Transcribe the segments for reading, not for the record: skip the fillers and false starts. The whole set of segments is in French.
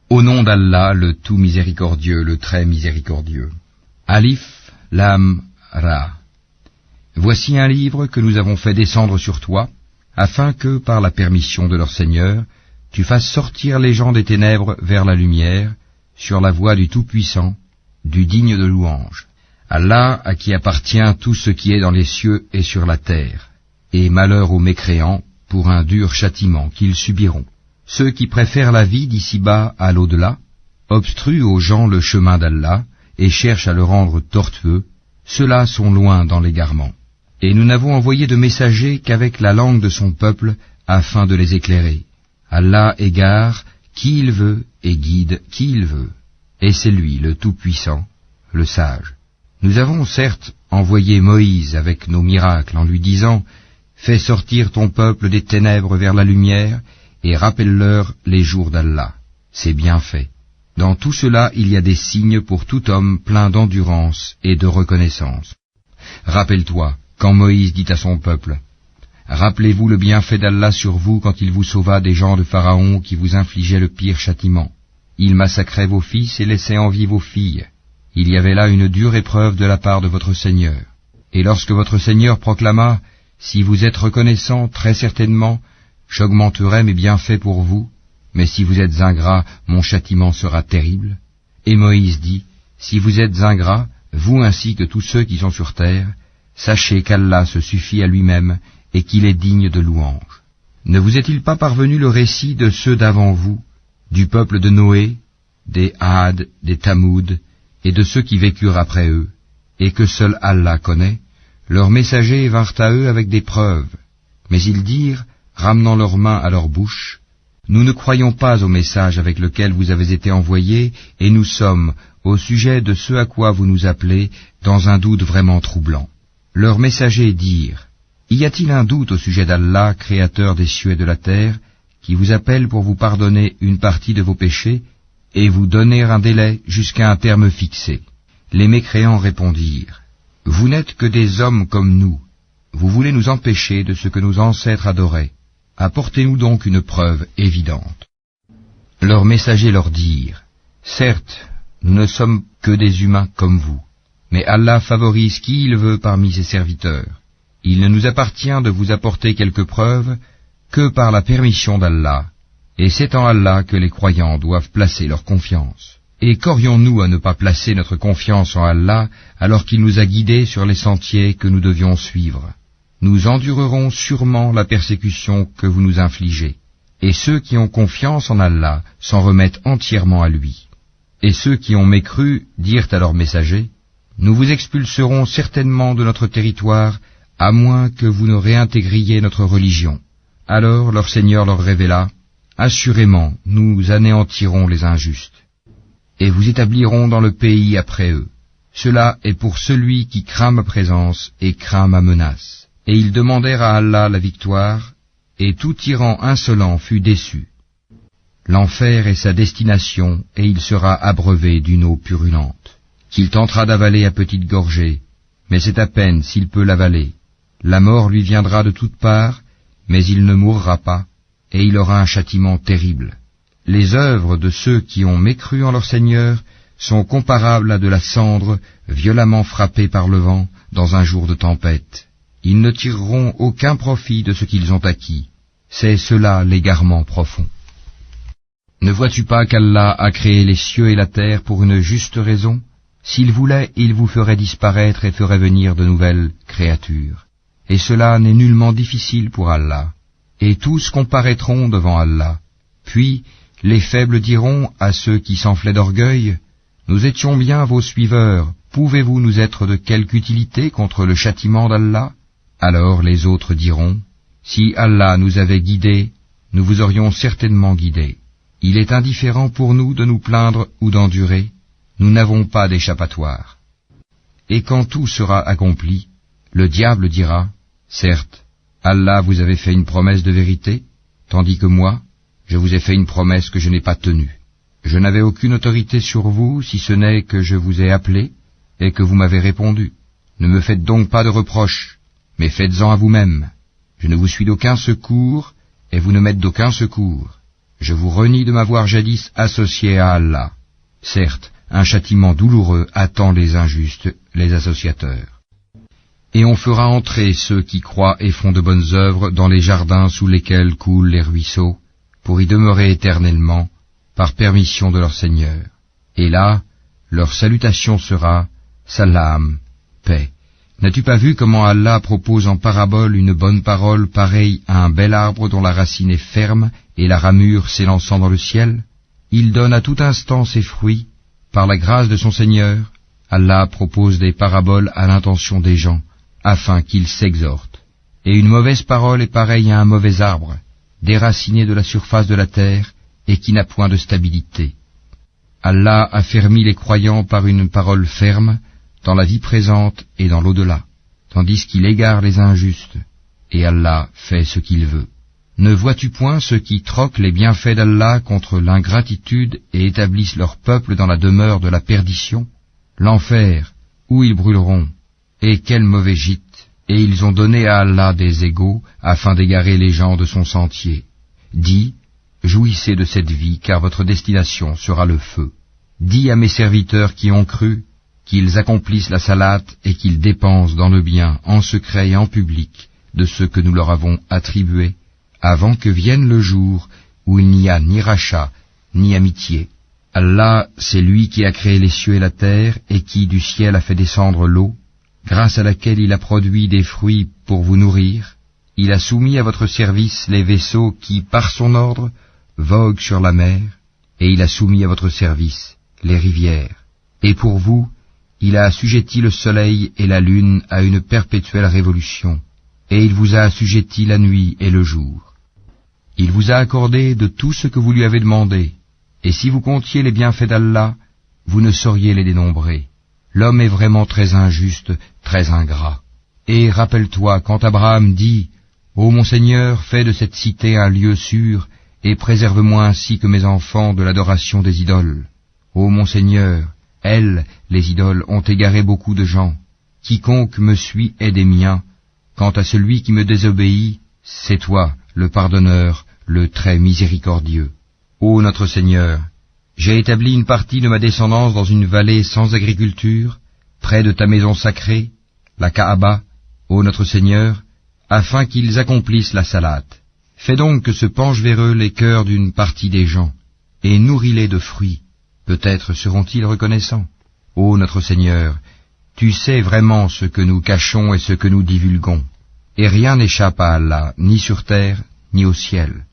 Au nom d'Allah, le tout miséricordieux, le très miséricordieux. Alif, Lam, Ra. Voici un livre que nous avons fait descendre sur toi, afin que, par la permission de leur Seigneur, tu fasses sortir les gens des ténèbres vers la lumière, sur la voie du Tout-Puissant, du digne de louange. Allah, à qui appartient tout ce qui est dans les cieux et sur la terre, et malheur aux mécréants pour un dur châtiment qu'ils subiront. Ceux qui préfèrent la vie d'ici-bas à l'au-delà, obstruent aux gens le chemin d'Allah et cherchent à le rendre tortueux, ceux-là sont loin dans l'égarement. Et nous n'avons envoyé de messagers qu'avec la langue de son peuple afin de les éclairer. Allah égare qui il veut et guide qui il veut. Et c'est lui, le Tout-Puissant, le Sage. Nous avons certes envoyé Moïse avec nos miracles en lui disant « Fais sortir ton peuple des ténèbres vers la lumière et rappelle-leur les jours d'Allah. » C'est bien fait. Dans tout cela, il y a des signes pour tout homme plein d'endurance et de reconnaissance. Rappelle-toi, quand Moïse dit à son peuple « Rappelez-vous le bienfait d'Allah sur vous quand il vous sauva des gens de Pharaon qui vous infligeaient le pire châtiment. Il massacrait vos fils et laissait en vie vos filles. Il y avait là une dure épreuve de la part de votre Seigneur. Et lorsque votre Seigneur proclama « Si vous êtes reconnaissants, très certainement, j'augmenterai mes bienfaits pour vous, mais si vous êtes ingrats, mon châtiment sera terrible. » Et Moïse dit « Si vous êtes ingrats, vous ainsi que tous ceux qui sont sur terre, sachez qu'Allah se suffit à lui-même et qu'il est digne de louange. Ne vous est-il pas parvenu le récit de ceux d'avant vous, du peuple de Noé, des Had, des Tamoud, et de ceux qui vécurent après eux, et que seul Allah connaît? Leurs messagers vinrent à eux avec des preuves, mais ils dirent, ramenant leurs mains à leur bouche, « Nous ne croyons pas au message avec lequel vous avez été envoyés, et nous sommes, au sujet de ce à quoi vous nous appelez, dans un doute vraiment troublant. » Leurs messagers dirent, « Y a-t-il un doute au sujet d'Allah, créateur des cieux et de la terre, qui vous appelle pour vous pardonner une partie de vos péchés, et vous donner un délai jusqu'à un terme fixé ?» Les mécréants répondirent, « Vous n'êtes que des hommes comme nous. Vous voulez nous empêcher de ce que nos ancêtres adoraient. Apportez-nous donc une preuve évidente. » Leurs messagers leur dirent, « Certes, nous ne sommes que des humains comme vous, mais Allah favorise qui il veut parmi ses serviteurs. Il ne nous appartient de vous apporter quelques preuves que par la permission d'Allah, et c'est en Allah que les croyants doivent placer leur confiance. Et qu'aurions-nous à ne pas placer notre confiance en Allah alors qu'il nous a guidés sur les sentiers que nous devions suivre? Nous endurerons sûrement la persécution que vous nous infligez, et ceux qui ont confiance en Allah s'en remettent entièrement à lui. Et ceux qui ont mécru dirent à leurs messagers, « Nous vous expulserons certainement de notre territoire, à moins que vous ne réintégriez notre religion. » Alors leur Seigneur leur révéla, « Assurément, nous anéantirons les injustes, et vous établirons dans le pays après eux. Cela est pour celui qui craint ma présence et craint ma menace. » Et ils demandèrent à Allah la victoire, et tout tyran insolent fut déçu. L'enfer est sa destination, et il sera abreuvé d'une eau purulente, qu'il tentera d'avaler à petites gorgées, mais c'est à peine s'il peut l'avaler. La mort lui viendra de toutes parts, mais il ne mourra pas, et il aura un châtiment terrible. Les œuvres de ceux qui ont mécru en leur Seigneur sont comparables à de la cendre violemment frappée par le vent dans un jour de tempête. Ils ne tireront aucun profit de ce qu'ils ont acquis. C'est cela l'égarement profond. Ne vois-tu pas qu'Allah a créé les cieux et la terre pour une juste raison? S'il voulait, il vous ferait disparaître et ferait venir de nouvelles créatures. Et cela n'est nullement difficile pour Allah. Et tous comparaîtront devant Allah. Puis, les faibles diront à ceux qui s'enflaient d'orgueil, « Nous étions bien vos suiveurs, pouvez-vous nous être de quelque utilité contre le châtiment d'Allah ?» Alors les autres diront, « Si Allah nous avait guidés, nous vous aurions certainement guidés. Il est indifférent pour nous de nous plaindre ou d'endurer, nous n'avons pas d'échappatoire. » Et quand tout sera accompli, le diable dira, « Certes, Allah vous avait fait une promesse de vérité, tandis que moi, je vous ai fait une promesse que je n'ai pas tenue. Je n'avais aucune autorité sur vous, si ce n'est que je vous ai appelé, et que vous m'avez répondu. Ne me faites donc pas de reproches, mais faites-en à vous-même. Je ne vous suis d'aucun secours, et vous ne m'êtes d'aucun secours. je vous renie de m'avoir jadis associé à Allah. Certes, un châtiment douloureux attend les injustes, les associateurs. Et on fera entrer ceux qui croient et font de bonnes œuvres dans les jardins sous lesquels coulent les ruisseaux, pour y demeurer éternellement, par permission de leur Seigneur. Et là, leur salutation sera « Salam, paix ». N'as-tu pas vu comment Allah propose en parabole une bonne parole pareille à un bel arbre dont la racine est ferme et la ramure s'élançant dans le ciel? Il donne à tout instant ses fruits. Par la grâce de son Seigneur, Allah propose des paraboles à l'intention des gens, afin qu'ils s'exhortent. Et une mauvaise parole est pareille à un mauvais arbre, déraciné de la surface de la terre et qui n'a point de stabilité. Allah affermit les croyants par une parole ferme, dans la vie présente et dans l'au-delà, tandis qu'il égare les injustes, et Allah fait ce qu'il veut. Ne vois-tu point ceux qui troquent les bienfaits d'Allah contre l'ingratitude et établissent leur peuple dans la demeure de la perdition? L'enfer, où ils brûleront, et quel mauvais gîte, et ils ont donné à Allah des égaux afin d'égarer les gens de son sentier. Dis, jouissez de cette vie, car votre destination sera le feu. Dis à mes serviteurs qui ont cru, qu'ils accomplissent la salate et qu'ils dépensent dans le bien, en secret et en public, de ce que nous leur avons attribué, avant que vienne le jour où il n'y a ni rachat, ni amitié. Allah, c'est lui qui a créé les cieux et la terre, et qui du ciel a fait descendre l'eau, grâce à laquelle il a produit des fruits pour vous nourrir. Il a soumis à votre service les vaisseaux qui, par son ordre, voguent sur la mer, et il a soumis à votre service les rivières. Et pour vous, il a assujetti le soleil et la lune à une perpétuelle révolution, et il vous a assujetti la nuit et le jour. Il vous a accordé de tout ce que vous lui avez demandé, et si vous comptiez les bienfaits d'Allah, vous ne sauriez les dénombrer. L'homme est vraiment très injuste, très ingrat. Et rappelle-toi quand Abraham dit « Ô mon Seigneur, fais de cette cité un lieu sûr, et préserve-moi ainsi que mes enfants de l'adoration des idoles. Ô mon Seigneur, elles, les idoles, ont égaré beaucoup de gens. Quiconque me suit est des miens. Quant à celui qui me désobéit, c'est toi, le pardonneur, le très miséricordieux. Ô notre Seigneur, j'ai établi une partie de ma descendance dans une vallée sans agriculture, près de ta maison sacrée, la Kaaba, ô notre Seigneur, afin qu'ils accomplissent la salate. Fais donc que se penchent vers eux les cœurs d'une partie des gens, et nourris-les de fruits. Peut-être seront-ils reconnaissants. Ô notre Seigneur, tu sais vraiment ce que nous cachons et ce que nous divulguons, et rien n'échappe à Allah, ni sur terre, ni au ciel.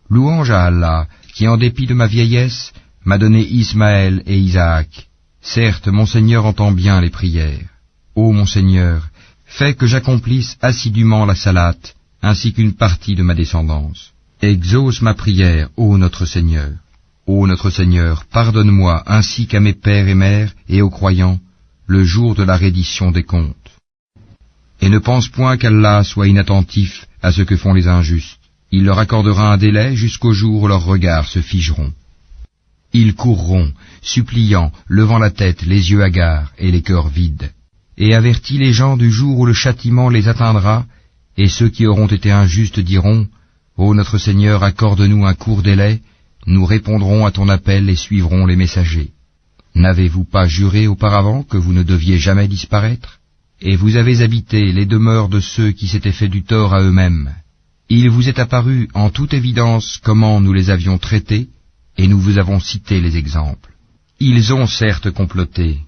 Louange à Allah, qui en dépit de ma vieillesse, m'a donné Ismaël et Isaac. Certes, mon Seigneur entend bien les prières. Ô mon Seigneur, fais que j'accomplisse assidûment la salate, ainsi qu'une partie de ma descendance. Exauce ma prière, ô notre Seigneur. Ô notre Seigneur, pardonne-moi ainsi qu'à mes pères et mères et aux croyants, le jour de la reddition des comptes. Et ne pense point qu'Allah soit inattentif à ce que font les injustes. Il leur accordera un délai jusqu'au jour où leurs regards se figeront. Ils courront, suppliant, levant la tête, les yeux hagards et les cœurs vides. Et avertis les gens du jour où le châtiment les atteindra, et ceux qui auront été injustes diront, « Ô notre Seigneur, accorde-nous un court délai, nous répondrons à ton appel et suivrons les messagers. N'avez-vous pas juré auparavant que vous ne deviez jamais disparaître? Et vous avez habité les demeures de ceux qui s'étaient fait du tort à eux-mêmes. Il vous est apparu en toute évidence comment nous les avions traités, et nous vous avons cité les exemples. Ils ont certes comploté.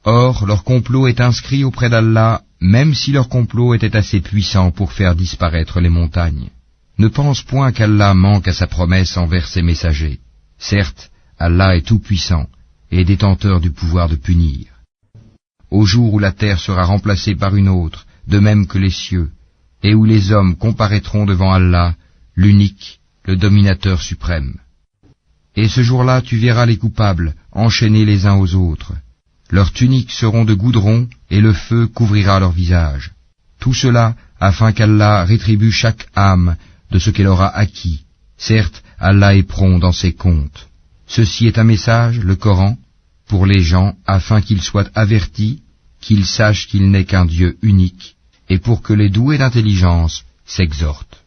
Or, leur complot est inscrit auprès d'Allah, même si leur complot était assez puissant pour faire disparaître les montagnes. Ne pense point qu'Allah manque à sa promesse envers ses messagers. Certes, Allah est tout-puissant et détenteur du pouvoir de punir. Au jour où la terre sera remplacée par une autre, de même que les cieux, et où les hommes comparaîtront devant Allah, l'unique, le dominateur suprême. Et ce jour-là tu verras les coupables enchaînés les uns aux autres. Leurs tuniques seront de goudron et le feu couvrira leur visage. Tout cela afin qu'Allah rétribue chaque âme de ce qu'elle aura acquis. Certes, Allah est prompt dans ses comptes. Ceci est un message, le Coran, pour les gens afin qu'ils soient avertis, qu'ils sachent qu'il n'est qu'un Dieu unique, et pour que les doués d'intelligence s'exhortent.